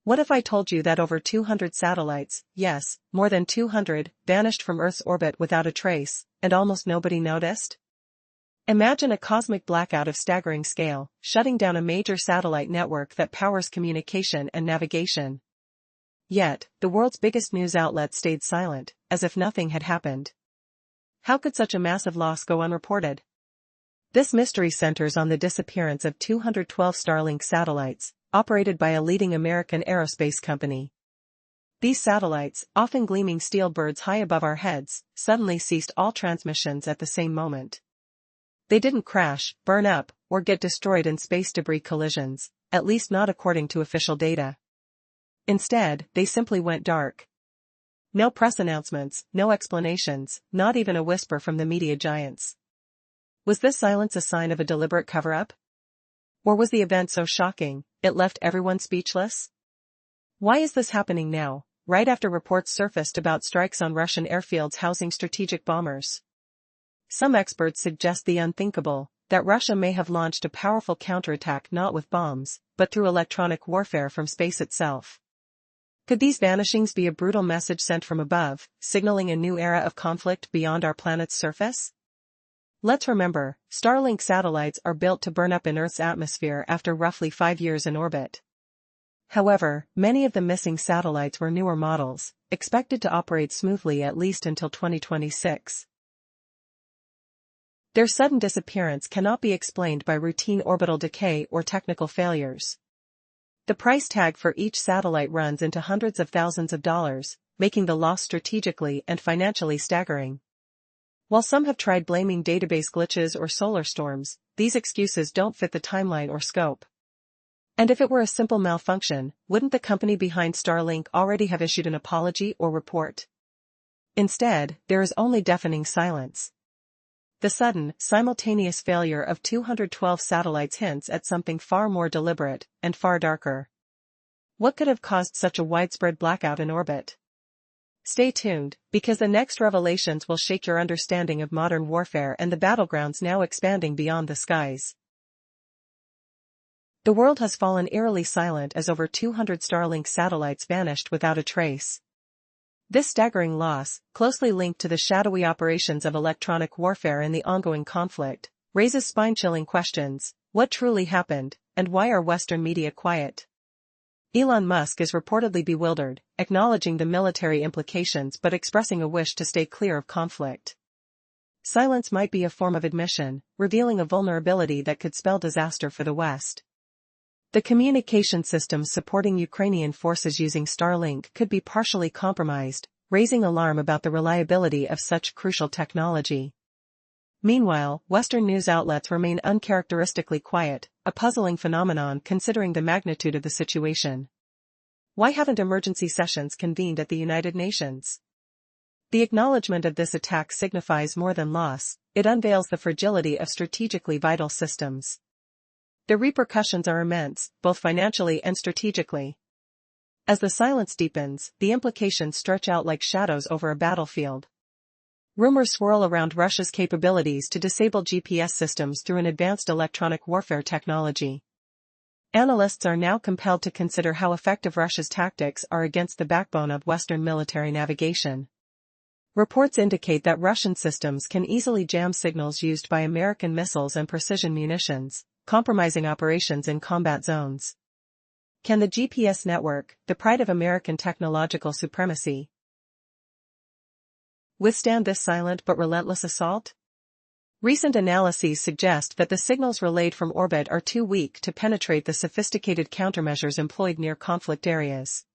What if I told you that over 200 satellites, yes, more than 200, vanished from Earth's orbit without a trace, and almost nobody noticed? Imagine a cosmic blackout of staggering scale, shutting down a major satellite network that powers communication and navigation. Yet, the world's biggest news outlet stayed silent, as if nothing had happened. How could such a massive loss go unreported? This mystery centers on the disappearance of 212 Starlink satellites, operated by a leading American aerospace company. These satellites, often gleaming steel birds high above our heads, suddenly ceased all transmissions at the same moment. They didn't crash, burn up, or get destroyed in space debris collisions, at least not according to official data. Instead, they simply went dark. No press announcements, no explanations, not even a whisper from the media giants. Was this silence a sign of a deliberate cover-up? Or was the event so shocking, it left everyone speechless? Why is this happening now, right after reports surfaced about strikes on Russian airfields housing strategic bombers? Some experts suggest the unthinkable, that Russia may have launched a powerful counterattack not with bombs, but through electronic warfare from space itself. Could these vanishings be a brutal message sent from above, signaling a new era of conflict beyond our planet's surface? Let's remember, Starlink satellites are built to burn up in Earth's atmosphere after roughly 5 years in orbit. However, many of the missing satellites were newer models, expected to operate smoothly at least until 2026. Their sudden disappearance cannot be explained by routine orbital decay or technical failures. The price tag for each satellite runs into hundreds of thousands of dollars, making the loss strategically and financially staggering. While some have tried blaming database glitches or solar storms, these excuses don't fit the timeline or scope. And if it were a simple malfunction, wouldn't the company behind Starlink already have issued an apology or report? Instead, there is only deafening silence. The sudden, simultaneous failure of 212 satellites hints at something far more deliberate, and far darker. What could have caused such a widespread blackout in orbit? Stay tuned, because the next revelations will shake your understanding of modern warfare and the battlegrounds now expanding beyond the skies. The world has fallen eerily silent as over 200 Starlink satellites vanished without a trace. This staggering loss, closely linked to the shadowy operations of electronic warfare in the ongoing conflict, raises spine-chilling questions: what truly happened, and why are Western media quiet? Elon Musk is reportedly bewildered, acknowledging the military implications but expressing a wish to stay clear of conflict. Silence might be a form of admission, revealing a vulnerability that could spell disaster for the West. The communication systems supporting Ukrainian forces using Starlink could be partially compromised, raising alarm about the reliability of such crucial technology. Meanwhile, Western news outlets remain uncharacteristically quiet, a puzzling phenomenon considering the magnitude of the situation. Why haven't emergency sessions convened at the United Nations? The acknowledgement of this attack signifies more than loss, it unveils the fragility of strategically vital systems. The repercussions are immense, both financially and strategically. As the silence deepens, the implications stretch out like shadows over a battlefield. Rumors swirl around Russia's capabilities to disable GPS systems through an advanced electronic warfare technology. Analysts are now compelled to consider how effective Russia's tactics are against the backbone of Western military navigation. Reports indicate that Russian systems can easily jam signals used by American missiles and precision munitions, compromising operations in combat zones. Can the GPS network, the pride of American technological supremacy, withstand this silent but relentless assault? Recent analyses suggest that the signals relayed from orbit are too weak to penetrate the sophisticated countermeasures employed near conflict areas.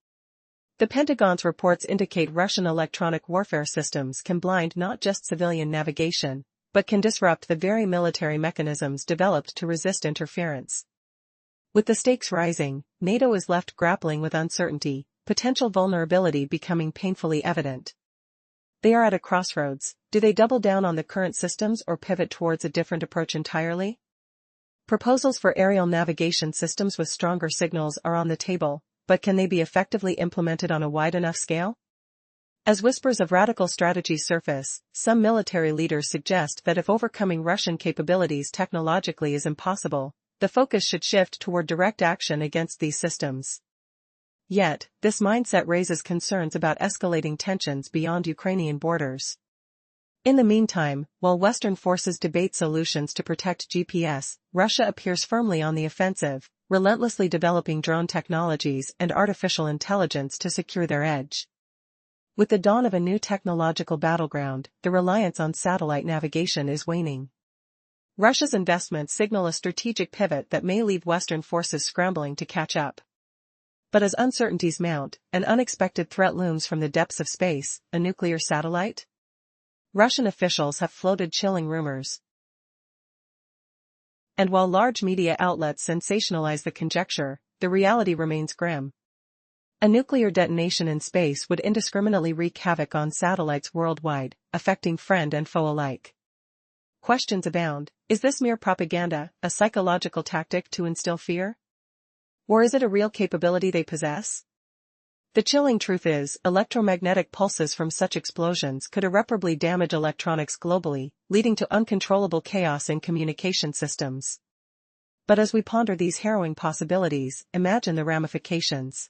The Pentagon's reports indicate Russian electronic warfare systems can blind not just civilian navigation, but can disrupt the very military mechanisms developed to resist interference. With the stakes rising, NATO is left grappling with uncertainty, potential vulnerability becoming painfully evident. They are at a crossroads. Do they double down on the current systems or pivot towards a different approach entirely? Proposals for aerial navigation systems with stronger signals are on the table, but can they be effectively implemented on a wide enough scale? As whispers of radical strategies surface, some military leaders suggest that if overcoming Russian capabilities technologically is impossible, the focus should shift toward direct action against these systems. Yet, this mindset raises concerns about escalating tensions beyond Ukrainian borders. In the meantime, while Western forces debate solutions to protect GPS, Russia appears firmly on the offensive, relentlessly developing drone technologies and artificial intelligence to secure their edge. With the dawn of a new technological battleground, the reliance on satellite navigation is waning. Russia's investments signal a strategic pivot that may leave Western forces scrambling to catch up. But as uncertainties mount, an unexpected threat looms from the depths of space: a nuclear satellite? Russian officials have floated chilling rumors. And while large media outlets sensationalize the conjecture, the reality remains grim. A nuclear detonation in space would indiscriminately wreak havoc on satellites worldwide, affecting friend and foe alike. Questions abound: is this mere propaganda, a psychological tactic to instill fear? Or is it a real capability they possess? The chilling truth is, electromagnetic pulses from such explosions could irreparably damage electronics globally, leading to uncontrollable chaos in communication systems. But as we ponder these harrowing possibilities, imagine the ramifications.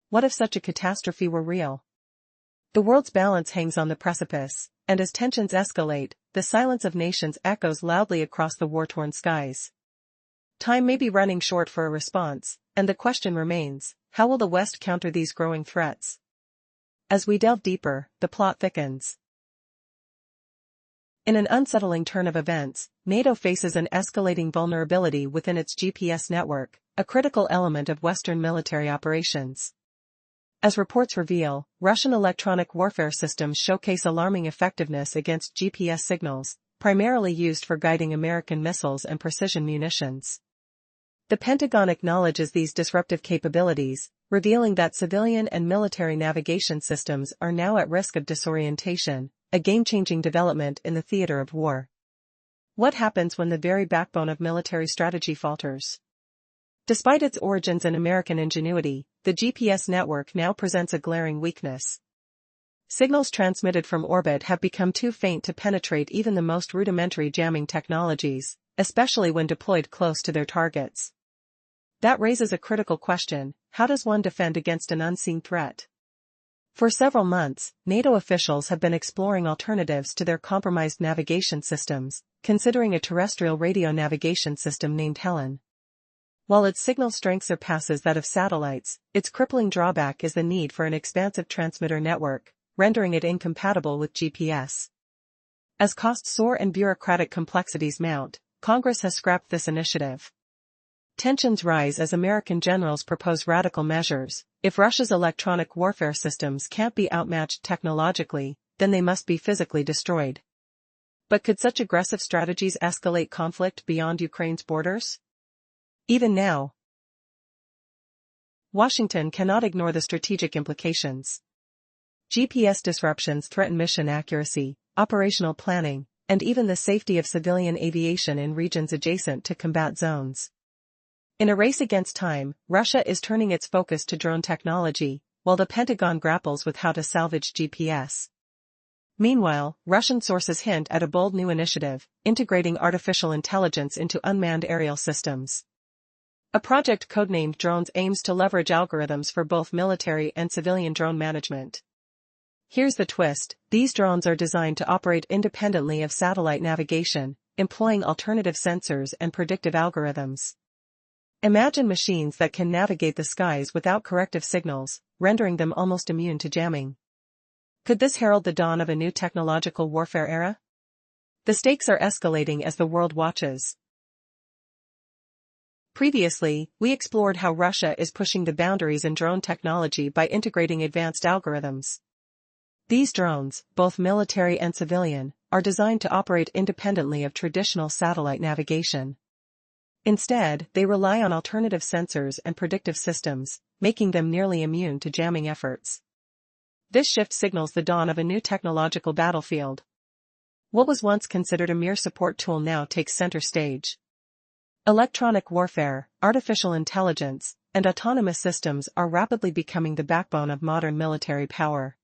What if such a catastrophe were real? The world's balance hangs on the precipice, and as tensions escalate, the silence of nations echoes loudly across the war-torn skies. Time may be running short for a response, and the question remains: how will the West counter these growing threats? As we delve deeper, the plot thickens. In an unsettling turn of events, NATO faces an escalating vulnerability within its GPS network, a critical element of Western military operations. As reports reveal, Russian electronic warfare systems showcase alarming effectiveness against GPS signals, primarily used for guiding American missiles and precision munitions. The Pentagon acknowledges these disruptive capabilities, revealing that civilian and military navigation systems are now at risk of disorientation, a game-changing development in the theater of war. What happens when the very backbone of military strategy falters? Despite its origins in American ingenuity, the GPS network now presents a glaring weakness. Signals transmitted from orbit have become too faint to penetrate even the most rudimentary jamming technologies, especially when deployed close to their targets. That raises a critical question: how does one defend against an unseen threat? For several months, NATO officials have been exploring alternatives to their compromised navigation systems, considering a terrestrial radio navigation system named Helen. While its signal strength surpasses that of satellites, its crippling drawback is the need for an expansive transmitter network, rendering it incompatible with GPS. As costs soar and bureaucratic complexities mount, Congress has scrapped this initiative. Tensions rise as American generals propose radical measures. If Russia's electronic warfare systems can't be outmatched technologically, then they must be physically destroyed. But could such aggressive strategies escalate conflict beyond Ukraine's borders? Even now, Washington cannot ignore the strategic implications. GPS disruptions threaten mission accuracy, operational planning, and even the safety of civilian aviation in regions adjacent to combat zones. In a race against time, Russia is turning its focus to drone technology, while the Pentagon grapples with how to salvage GPS. Meanwhile, Russian sources hint at a bold new initiative, integrating artificial intelligence into unmanned aerial systems. A project codenamed Drones aims to leverage algorithms for both military and civilian drone management. Here's the twist: these drones are designed to operate independently of satellite navigation, employing alternative sensors and predictive algorithms. Imagine machines that can navigate the skies without corrective signals, rendering them almost immune to jamming. Could this herald the dawn of a new technological warfare era? The stakes are escalating as the world watches. Previously, we explored how Russia is pushing the boundaries in drone technology by integrating advanced algorithms. These drones, both military and civilian, are designed to operate independently of traditional satellite navigation. Instead, they rely on alternative sensors and predictive systems, making them nearly immune to jamming efforts. This shift signals the dawn of a new technological battlefield. What was once considered a mere support tool now takes center stage. Electronic warfare, artificial intelligence, and autonomous systems are rapidly becoming the backbone of modern military power.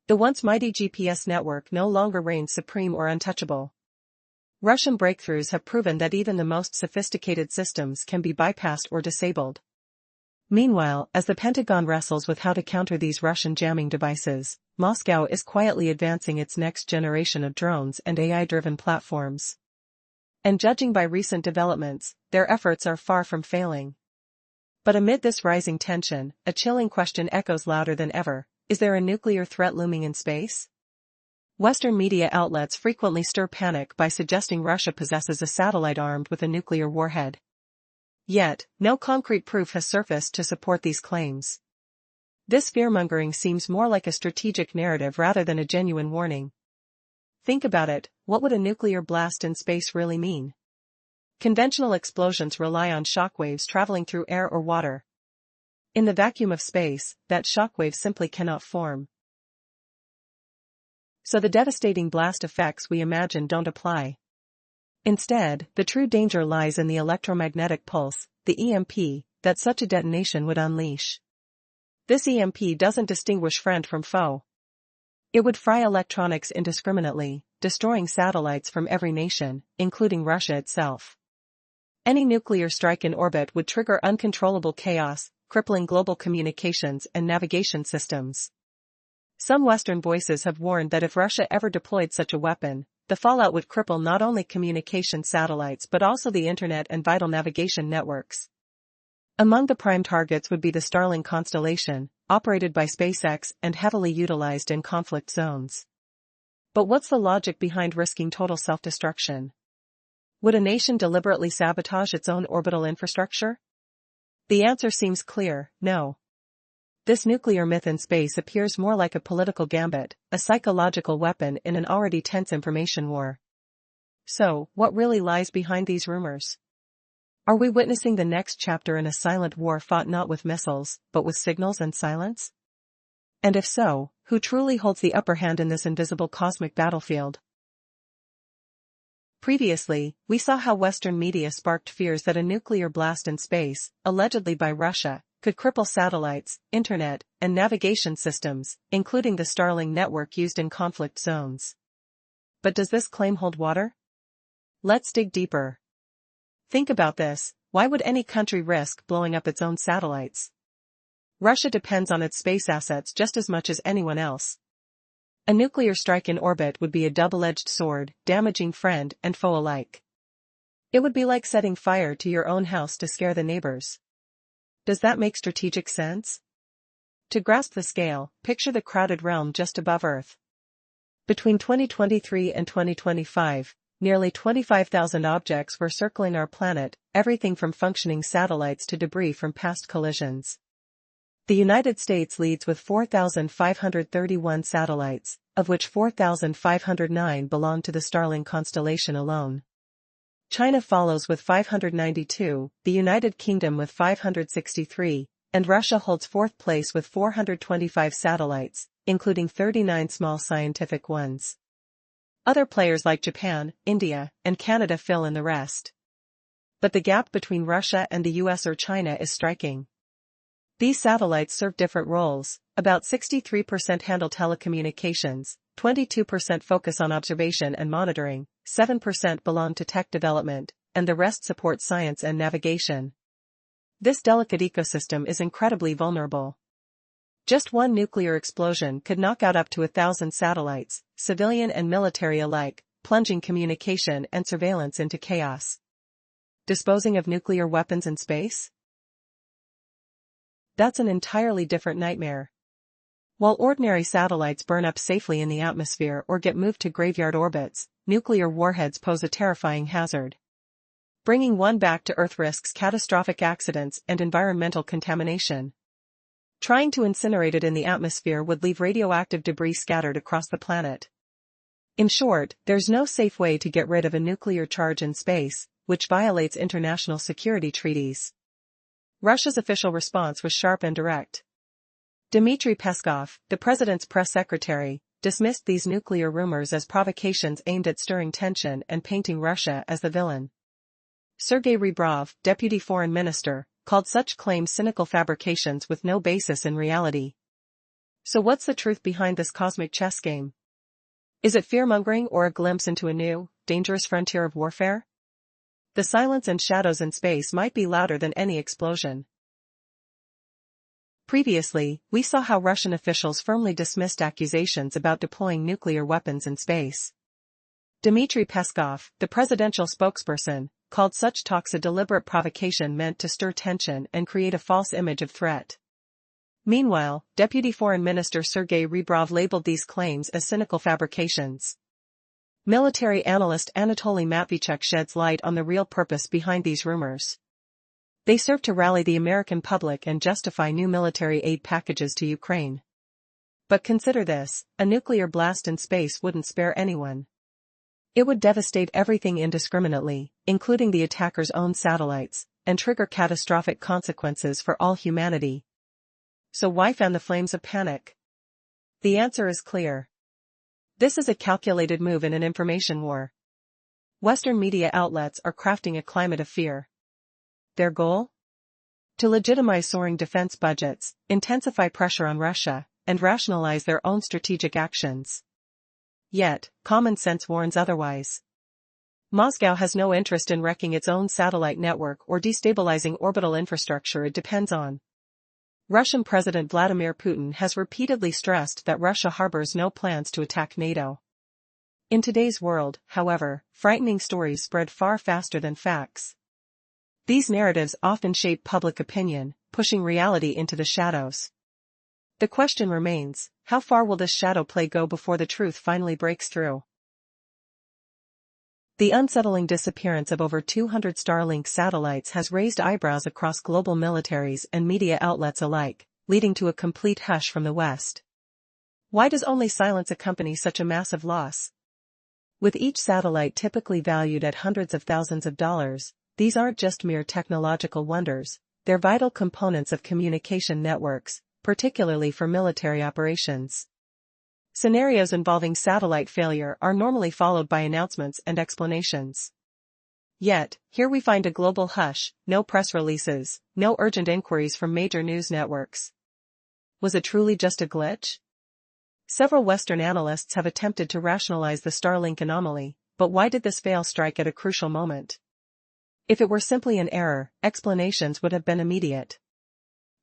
The once mighty GPS network no longer reigns supreme or untouchable. Russian breakthroughs have proven that even the most sophisticated systems can be bypassed or disabled. Meanwhile, as the Pentagon wrestles with how to counter these Russian jamming devices, Moscow is quietly advancing its next generation of drones and AI-driven platforms. And judging by recent developments, their efforts are far from failing. But amid this rising tension, a chilling question echoes louder than ever: is there a nuclear threat looming in space? Western media outlets frequently stir panic by suggesting Russia possesses a satellite armed with a nuclear warhead. Yet, no concrete proof has surfaced to support these claims. This fearmongering seems more like a strategic narrative rather than a genuine warning. Think about it: what would a nuclear blast in space really mean? Conventional explosions rely on shockwaves traveling through air or water. In the vacuum of space, that shockwave simply cannot form. So the devastating blast effects we imagine don't apply. Instead, the true danger lies in the electromagnetic pulse, the EMP, that such a detonation would unleash. This EMP doesn't distinguish friend from foe. It would fry electronics indiscriminately, destroying satellites from every nation, including Russia itself. Any nuclear strike in orbit would trigger uncontrollable chaos, crippling global communications and navigation systems. Some Western voices have warned that if Russia ever deployed such a weapon, the fallout would cripple not only communication satellites but also the internet and vital navigation networks. Among the prime targets would be the Starlink constellation, operated by SpaceX and heavily utilized in conflict zones. But what's the logic behind risking total self-destruction? Would a nation deliberately sabotage its own orbital infrastructure? The answer seems clear: no. This nuclear myth in space appears more like a political gambit, a psychological weapon in an already tense information war. So, what really lies behind these rumors? Are we witnessing the next chapter in a silent war fought not with missiles, but with signals and silence? And if so, who truly holds the upper hand in this invisible cosmic battlefield? Previously, we saw how Western media sparked fears that a nuclear blast in space, allegedly by Russia, could cripple satellites, internet, and navigation systems, including the Starlink network used in conflict zones. But does this claim hold water? Let's dig deeper. Think about this: why would any country risk blowing up its own satellites? Russia depends on its space assets just as much as anyone else. A nuclear strike in orbit would be a double-edged sword, damaging friend and foe alike. It would be like setting fire to your own house to scare the neighbors. Does that make strategic sense? To grasp the scale, picture the crowded realm just above Earth. Between 2023 and 2025, nearly 25,000 objects were circling our planet, everything from functioning satellites to debris from past collisions. The United States leads with 4,531 satellites, of which 4,509 belong to the Starlink constellation alone. China follows with 592, the United Kingdom with 563, and Russia holds fourth place with 425 satellites, including 39 small scientific ones. Other players like Japan, India, and Canada fill in the rest. But the gap between Russia and the US or China is striking. These satellites serve different roles: about 63% handle telecommunications, 22% focus on observation and monitoring, 7% belong to tech development, and the rest support science and navigation. This delicate ecosystem is incredibly vulnerable. Just one nuclear explosion could knock out up to 1,000 satellites, civilian and military alike, plunging communication and surveillance into chaos. Disposing of nuclear weapons in space? That's an entirely different nightmare. While ordinary satellites burn up safely in the atmosphere or get moved to graveyard orbits, nuclear warheads pose a terrifying hazard. Bringing one back to Earth risks catastrophic accidents and environmental contamination. Trying to incinerate it in the atmosphere would leave radioactive debris scattered across the planet. In short, there's no safe way to get rid of a nuclear charge in space, which violates international security treaties. Russia's official response was sharp and direct. Dmitry Peskov, the president's press secretary, dismissed these nuclear rumors as provocations aimed at stirring tension and painting Russia as the villain. Sergei Rybrov, deputy foreign minister, called such claims cynical fabrications with no basis in reality. So what's the truth behind this cosmic chess game? Is it fear-mongering or a glimpse into a new, dangerous frontier of warfare? The silence and shadows in space might be louder than any explosion. Previously, we saw how Russian officials firmly dismissed accusations about deploying nuclear weapons in space. Dmitry Peskov, the presidential spokesperson, called such talks a deliberate provocation meant to stir tension and create a false image of threat. Meanwhile, Deputy Foreign Minister Sergei Rybrov labeled these claims as cynical fabrications. Military analyst Anatoly Matvichuk sheds light on the real purpose behind these rumors. They serve to rally the American public and justify new military aid packages to Ukraine. But consider this, a nuclear blast in space wouldn't spare anyone. It would devastate everything indiscriminately, including the attacker's own satellites, and trigger catastrophic consequences for all humanity. So why fan the flames of panic? The answer is clear. This is a calculated move in an information war. Western media outlets are crafting a climate of fear. Their goal? To legitimize soaring defense budgets, intensify pressure on Russia, and rationalize their own strategic actions. Yet, common sense warns otherwise. Moscow has no interest in wrecking its own satellite network or destabilizing orbital infrastructure it depends on. Russian President Vladimir Putin has repeatedly stressed that Russia harbors no plans to attack NATO. In today's world, however, frightening stories spread far faster than facts. These narratives often shape public opinion, pushing reality into the shadows. The question remains, how far will this shadow play go before the truth finally breaks through? The unsettling disappearance of over 200 Starlink satellites has raised eyebrows across global militaries and media outlets alike, leading to a complete hush from the West. Why does only silence accompany such a massive loss? With each satellite typically valued at hundreds of thousands of dollars, these aren't just mere technological wonders, they're vital components of communication networks, particularly for military operations. Scenarios involving satellite failure are normally followed by announcements and explanations. Yet, here we find a global hush, no press releases, no urgent inquiries from major news networks. Was it truly just a glitch? Several Western analysts have attempted to rationalize the Starlink anomaly, but why did this fail strike at a crucial moment? If it were simply an error, explanations would have been immediate.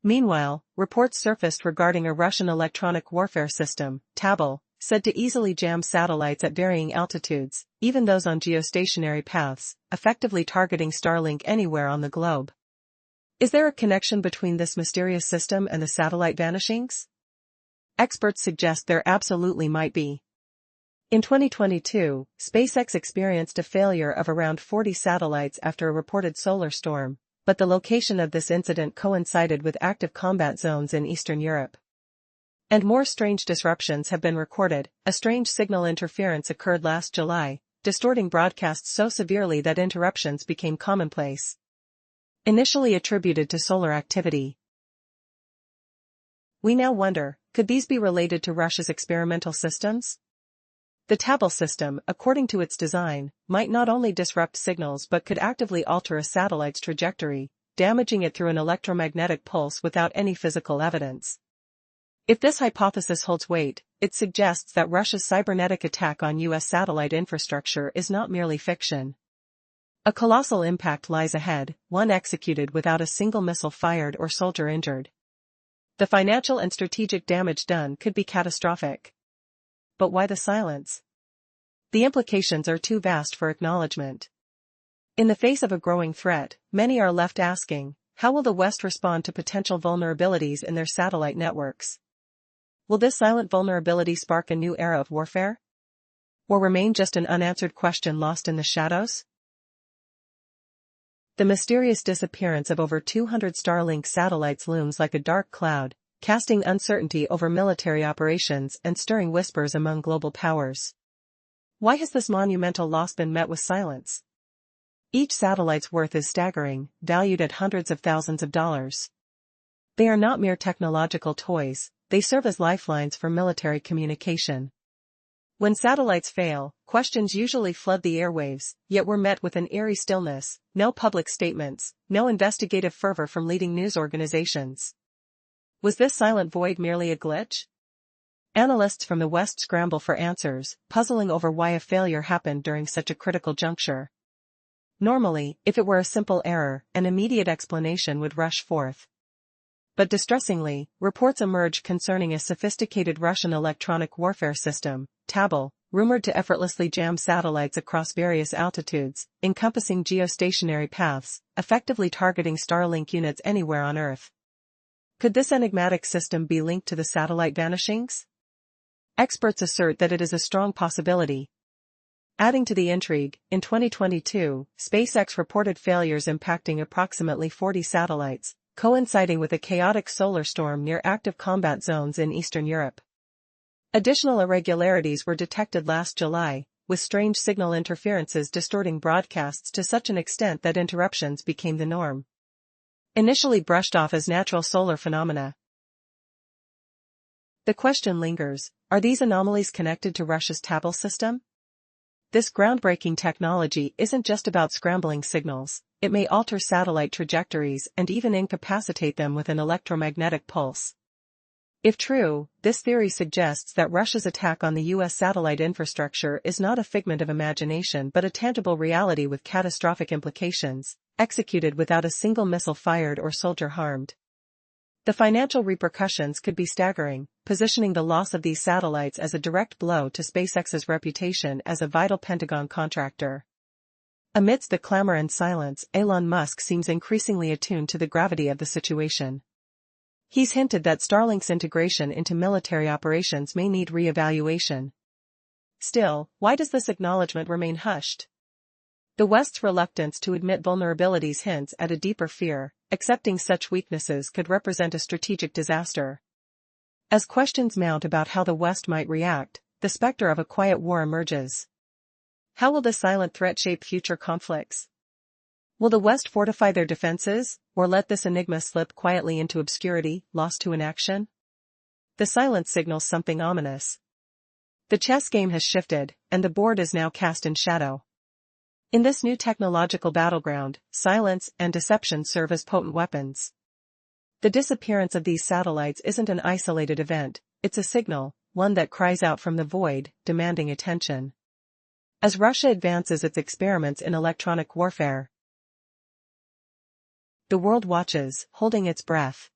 Meanwhile, reports surfaced regarding a Russian electronic warfare system, TABL, said to easily jam satellites at varying altitudes, even those on geostationary paths, effectively targeting Starlink anywhere on the globe. Is there a connection between this mysterious system and the satellite vanishings? Experts suggest there absolutely might be. In 2022, SpaceX experienced a failure of around 40 satellites after a reported solar storm, but the location of this incident coincided with active combat zones in Eastern Europe. And more strange disruptions have been recorded. A strange signal interference occurred last July, distorting broadcasts so severely that interruptions became commonplace. Initially attributed to solar activity. We now wonder, could these be related to Russia's experimental systems? The TABL system, according to its design, might not only disrupt signals but could actively alter a satellite's trajectory, damaging it through an electromagnetic pulse without any physical evidence. If this hypothesis holds weight, it suggests that Russia's cybernetic attack on U.S. satellite infrastructure is not merely fiction. A colossal impact lies ahead, one executed without a single missile fired or soldier injured. The financial and strategic damage done could be catastrophic. But why the silence? The implications are too vast for acknowledgement. In the face of a growing threat, many are left asking, how will the West respond to potential vulnerabilities in their satellite networks? Will this silent vulnerability spark a new era of warfare? Or remain just an unanswered question lost in the shadows? The mysterious disappearance of over 200 Starlink satellites looms like a dark cloud, casting uncertainty over military operations and stirring whispers among global powers. Why has this monumental loss been met with silence? Each satellite's worth is staggering, valued at hundreds of thousands of dollars. They are not mere technological toys, they serve as lifelines for military communication. When satellites fail, questions usually flood the airwaves, yet we're met with an eerie stillness, no public statements, no investigative fervor from leading news organizations. Was this silent void merely a glitch? Analysts from the West scramble for answers, puzzling over why a failure happened during such a critical juncture. Normally, if it were a simple error, an immediate explanation would rush forth. But distressingly, reports emerge concerning a sophisticated Russian electronic warfare system, TABL, rumored to effortlessly jam satellites across various altitudes, encompassing geostationary paths, effectively targeting Starlink units anywhere on Earth. Could this enigmatic system be linked to the satellite vanishings? Experts assert that it is a strong possibility. Adding to the intrigue, in 2022, SpaceX reported failures impacting approximately 40 satellites, coinciding with a chaotic solar storm near active combat zones in Eastern Europe. Additional irregularities were detected last July, with strange signal interferences distorting broadcasts to such an extent that interruptions became the norm. Initially brushed off as natural solar phenomena, the question lingers, are these anomalies connected to Russia's TABL system? This groundbreaking technology isn't just about scrambling signals, it may alter satellite trajectories and even incapacitate them with an electromagnetic pulse. If true, this theory suggests that Russia's attack on the U.S. satellite infrastructure is not a figment of imagination but a tangible reality with catastrophic implications, executed without a single missile fired or soldier harmed. The financial repercussions could be staggering, positioning the loss of these satellites as a direct blow to SpaceX's reputation as a vital Pentagon contractor. Amidst the clamor and silence, Elon Musk seems increasingly attuned to the gravity of the situation. He's hinted that Starlink's integration into military operations may need re-evaluation. Still, why does this acknowledgement remain hushed? The West's reluctance to admit vulnerabilities hints at a deeper fear. Accepting such weaknesses could represent a strategic disaster. As questions mount about how the West might react, the specter of a quiet war emerges. How will the silent threat shape future conflicts? Will the West fortify their defenses, or let this enigma slip quietly into obscurity, lost to inaction? The silence signals something ominous. The chess game has shifted, and the board is now cast in shadow. In this new technological battleground, silence and deception serve as potent weapons. The disappearance of these satellites isn't an isolated event, it's a signal, one that cries out from the void, demanding attention. As Russia advances its experiments in electronic warfare, the world watches, holding its breath.